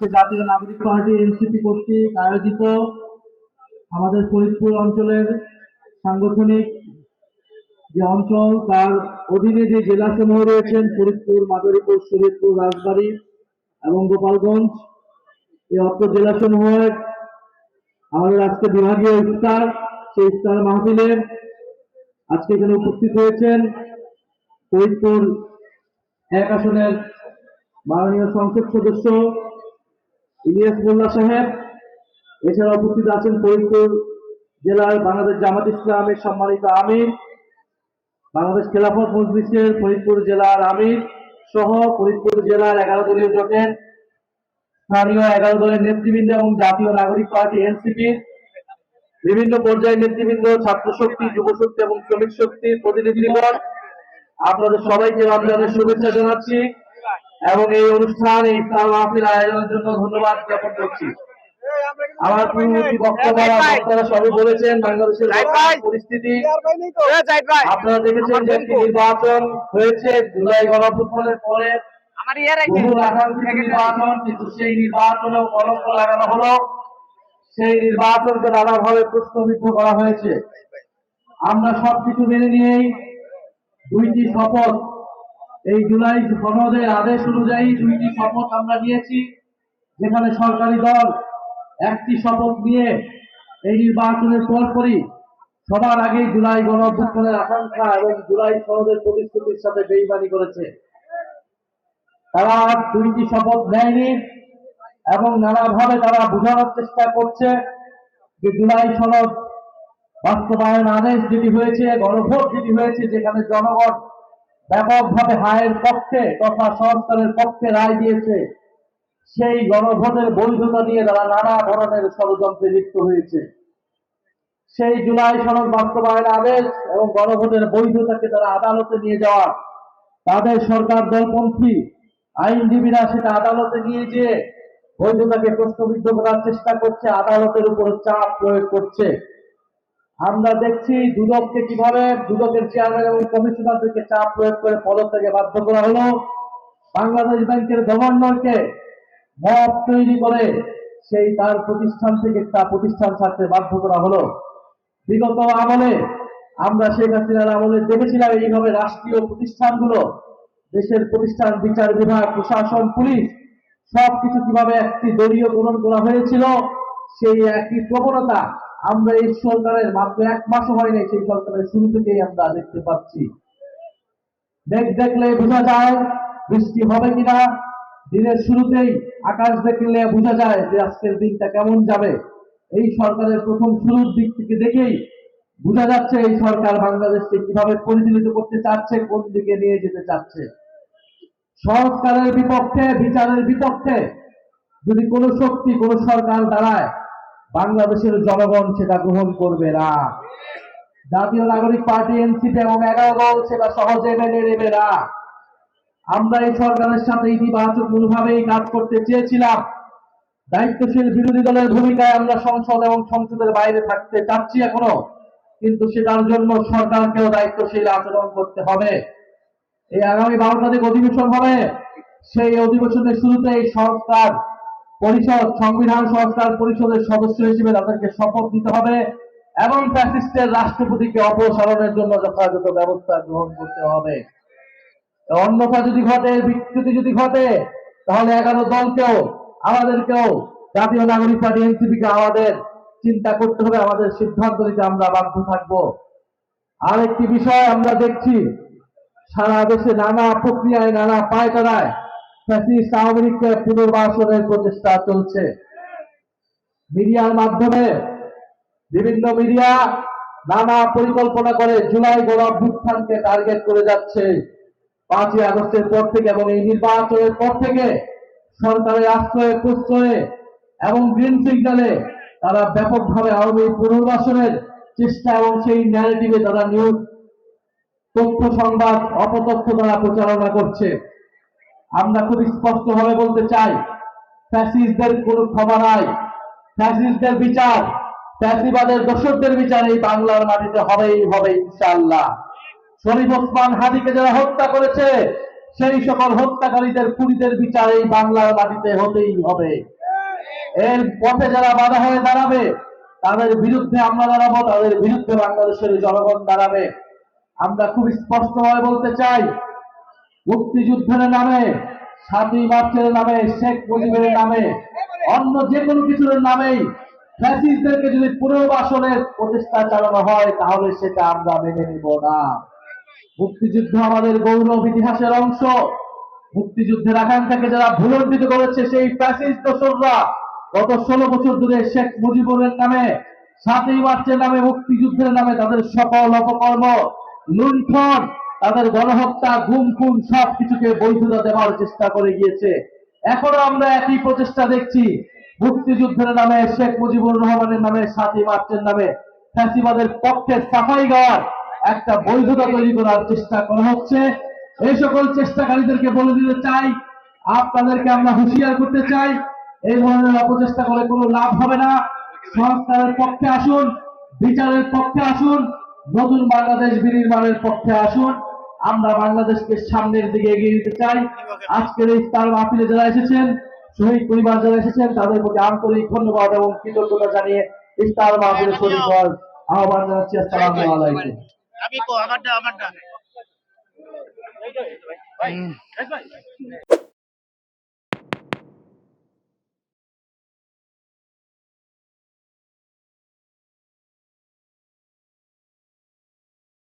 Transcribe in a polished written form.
জাতীয় নাগরিক party NCP কর্তৃক আয়োজিত আমাদের ফরিদপুর অঞ্চলের সাংগঠনিক যে অঞ্চল তার অধীনে যে জেলা সমূহ রয়েছেন ফরিদপুর, মাদারীপুর, শরীয়তপুর, রাজবাড়ী এবং গোপালগঞ্জ, এই অর্থ জেলা সমূহের আমাদের আজকে বিভাগীয় ইফতার, সেই ইফতার মাহফিলে আজকে এখানে উপস্থিত হয়েছেন ফরিদপুর 1 আসনের মাননীয় সংসদ সদস্য ইলিয়াস মোল্লা সাহেব। এছাড়া উপস্থিত আছেন ফরিদপুর জেলার বাংলাদেশ জামাত ইসলামের সম্মানিত আমির, বাংলাদেশ খেলাফত মজলিসের ফরিদপুর জেলার আমির সহ ফরিদপুর জেলার 11 দলীয় জোটের স্থানীয় 11 দলের নেতৃবৃন্দ এবং জাতীয় নাগরিক পার্টি এনসিপির বিভিন্ন পর্যায়ের নেতৃবৃন্দ, ছাত্র শক্তি, যুব শক্তি এবং শ্রমিক শক্তির প্রতিনিধিগণ, আপনাদের সবাইকে রমজানের শুভেচ্ছা জানাচ্ছি এবং এই অনুষ্ঠান, এই ইফতার মাহফিল আয়োজনের জন্য ধন্যবাদ জ্ঞাপন করছি। আমার পূর্ববর্তী বক্তারা সবাই বলেছেন বাংলাদেশের পরিস্থিতি আপনারা দেখেছেন যে একটি নির্বাচন হয়েছে জুলাই গণঅভ্যুত্থানের পরে, বহুল আকাঙ্ক্ষিত নির্বাচন, কিন্তু সেই নির্বাচনেও কলঙ্ক লাগানো হলো, সেই নির্বাচনকে নানাভাবে প্রশ্নবিদ্ধ করা হয়েছে। আমরা সবকিছু মেনে নিয়েই 2টি শপথ, এই জুলাই সনদের আদেশ অনুযায়ী 2টি শপথ আমরা নিয়েছি, যেখানে সরকারি দল একটি শপথ নিয়ে এই নির্বাচনের পরপরই সবার আগে জুলাই গণঅভ্যুত্থানের আকাঙ্ক্ষা এবং জুলাই সনদের প্রতিশ্রুতির সাথে বেইমানি করেছে। তারা 2টি শপথ নেয়নি এবং নানাভাবে তারা বোঝানোর চেষ্টা করছে যে জুলাই সনদ বাস্তবায়ন আদেশ যেটি হয়েছে, গণভোট যেটি হয়েছে, যেখানে জনগণ ব্যাপকভাবে হায়ের পক্ষে তথা সংস্কারের পক্ষে রায় দিয়েছে, সেই গণভোটের বৈধতা নিয়ে তারা নানা ধরনের ষড়যন্ত্রে লিপ্ত হয়েছে। সেই জুলাই সনদ বাস্তবায়ন আদেশ এবং গণভোটের বৈধতাকে তারা আদালতে নিয়ে যাওয়া, তাদের সরকার দলপন্থী আইনজীবীরা সেটা আদালতে নিয়ে যেয়ে বৈধতাকে প্রশ্নবিদ্ধ করার চেষ্টা করছে, আদালতের উপর চাপ প্রয়োগ করছে। আমরা দেখছি দুদককে কিভাবে, দুদকের চেয়ারম্যান এবং কমিশনারদেরকে চাপ প্রয়োগ করে পদত্যাগে বাধ্য করা হলো, বাংলাদেশ ব্যাংকের গভর্নরকে মব তৈরি করে সেই তার প্রতিষ্ঠান থেকে তা প্রতিষ্ঠান ছাড়তে বাধ্য করা হলো। বিগত আমলে আমরা শেখ হাসিনার আমলে দেখেছিলাম এইভাবে রাষ্ট্রীয় প্রতিষ্ঠানগুলো, দেশের প্রতিষ্ঠান, বিচার বিভাগ, প্রশাসন, পুলিশ সবকিছু কিভাবে একটি দলীয় গ্রহণ করা হয়েছিল। সেই একই প্রবণতা আমরা এই সরকারের মাত্র 1 মাসও হয়নি, সেই সরকারের শুরু থেকেই আমরা দেখতে পাচ্ছি। দেখলে বোঝা যায় বৃষ্টি হবে কিনা, দিনের শুরুতেই আকাশ দেখলে বোঝা যায় যে আজকের দিনটা কেমন যাবে। এই সরকারের প্রথম শুরুর দিক থেকে দেখেই বোঝা যাচ্ছে এই সরকার বাংলাদেশকে কিভাবে পরিচালিত করতে চাচ্ছে, কোন দিকে নিয়ে যেতে চাচ্ছে। সংস্কারের বিপক্ষে, বিচারের বিপক্ষে যদি কোনো শক্তি, কোনো সরকার দাঁড়ায়, বাংলাদেশের জনগণ সেটা গ্রহণ করবে না। জাতীয় নাগরিক পার্টি এনসিপি এবং 11 দল সেটা সহজে মেনে নেবে না। আমরা এই সরকারের সাথে ইতিবাচক মনোভাবেই কাজ করতে চেয়েছিলাম। দায়িত্বশীল বিরোধী দলের ভূমিকায় আমরা সংসদ এবং সংসদের বাইরে থাকতে চাচ্ছি এখনো, কিন্তু সেটার জন্য সরকারকেও দায়িত্বশীল আচরণ করতে হবে। এই আগামী 12 তারিখ অধিবেশন হবে, সেই অধিবেশনের শুরুতে এই সংস্কার পরিষদ, সংবিধান সংস্কার পরিষদের সদস্য হিসেবে তাদেরকে শপথ নিতে হবে এবং ফ্যাসিস্টের রাষ্ট্রপতিকে অপসারণের জন্য যথাযথ ব্যবস্থা গ্রহণ করতে হবে। অন্যথা যদি ঘটে, বিচ্যুতি যদি ঘটে, তাহলে 11 দলকেও, আমাদেরকেও, জাতীয় নাগরিক পার্টি এনসিপিকে আমাদের চিন্তা করতে হবে, আমাদের সিদ্ধান্ত নিতে আমরা বাধ্য থাকব। আরেকটি বিষয় আমরা দেখছি, সারা দেশে নানা প্রক্রিয়ায়, নানা পায়তারায় ফ্যাসিস্ট আওয়ামী লীগকে পুনর্বাসনের প্রচেষ্টা চলছে। মিডিয়ার মাধ্যমে বিভিন্ন মিডিয়া নানা পরিকল্পনা করে জুলাই গণঅভ্যুত্থানকে টার্গেট করে যাচ্ছে 5ই আগস্টের পর থেকে এবং এই নির্বাচনের পর থেকে সরকারের আশ্রয়ে প্রশ্রয়ে এবং গ্রিন সিগন্যালে তারা ব্যাপকভাবে আওয়ামী পুনর্বাসনের চেষ্টা এবং সেই ন্যারেটিভে তারা নিউজ, তথ্য, সংবাদ, অপতথ্য দ্বারা প্রচারণা করছে। আমরা খুব স্পষ্টভাবে বলতে চাই, ফ্যাসিস্টদের কোনো ক্ষমা নাই। ফ্যাসিস্টদের বিচার, ফ্যাসিবাদের দোষরদের বিচার এই বাংলার মাটিতে হবেই হবে ইনশাআল্লাহ। শরীফ ওসমান হাদিকে যারা হত্যা করেছে, সেই সকল হত্যাকারীদের খুনিদের বিচার এই বাংলার মাটিতে হতেই হবে। এর পথে যারা বাধা হয়ে দাঁড়াবে তাদের বিরুদ্ধে আমরা দাঁড়াবো, তাদের বিরুদ্ধে বাংলাদেশের জনগণ দাঁড়াবে। আমরা খুব স্পষ্টভাবে বলতে চাই, মুক্তিযুদ্ধের নামে, ৭ই মার্চের নামে, শেখ মুজিবের নামে, অন্য যে কোনো কিছুর নামেই ফ্যাসিস্টদেরকে যদি পুনর্বাসনের প্রচেষ্টা চালানো হয় তাহলে সেটা আমরা মেনে নিব না। মুক্তিযুদ্ধ আমাদের গৌরব ইতিহাসের অংশ। মুক্তিযুদ্ধের আকাঙ্ক্ষাকে যারা ভুলণ্ঠিত করেছে সেই ফ্যাসিস্ট দোসররা গত ১৬ বছর ধরে শেখ মুজিবুরের নামে, ৭ই মার্চের নামে, মুক্তিযুদ্ধের নামে তাদের সকল অপকর্ম, লুণ্ঠন, তাদের গণহত্যা, গুম খুন সবকিছুকে বৈধতা দেওয়ার চেষ্টা করে গিয়েছে। এখনো আমরা একই প্রচেষ্টা দেখছি। মুক্তিযুদ্ধের নামে, শেখ মুজিবুর রহমানের নামে, ৭ই মার্চের নামে ফ্যাসিবাদের পক্ষে সাফাই গাওয়ার একটা বৈধতা তৈরি করার চেষ্টা করা হচ্ছে। এই সকল চেষ্টাকারীদেরকে বলে দিতে চাই, আপনাদেরকে আমরা হুঁশিয়ার করতে চাই, এই ধরনের অপচেষ্টা করে কোনো লাভ হবে না। সংস্কারের পক্ষে আসুন, বিচারের পক্ষে আসুন, নতুন বাংলাদেশ বিনির্মাণের পক্ষে আসুন। আমরা বাংলাদেশকে সামনের দিকে এগিয়ে দিতে চাই। আজকের এই ইফতার মাহফিলে যারা এসেছেন, শহীদ পরিবার যারা এসেছেন, তাদের প্রতি আন্তরিক ধন্যবাদ এবং কৃতজ্ঞতা জানিয়ে ইফতার মাহফিলে শরীক হওয়ার আহ্বান জানাচ্ছি। আসসালামু আলাইকুম। আমি আমারটা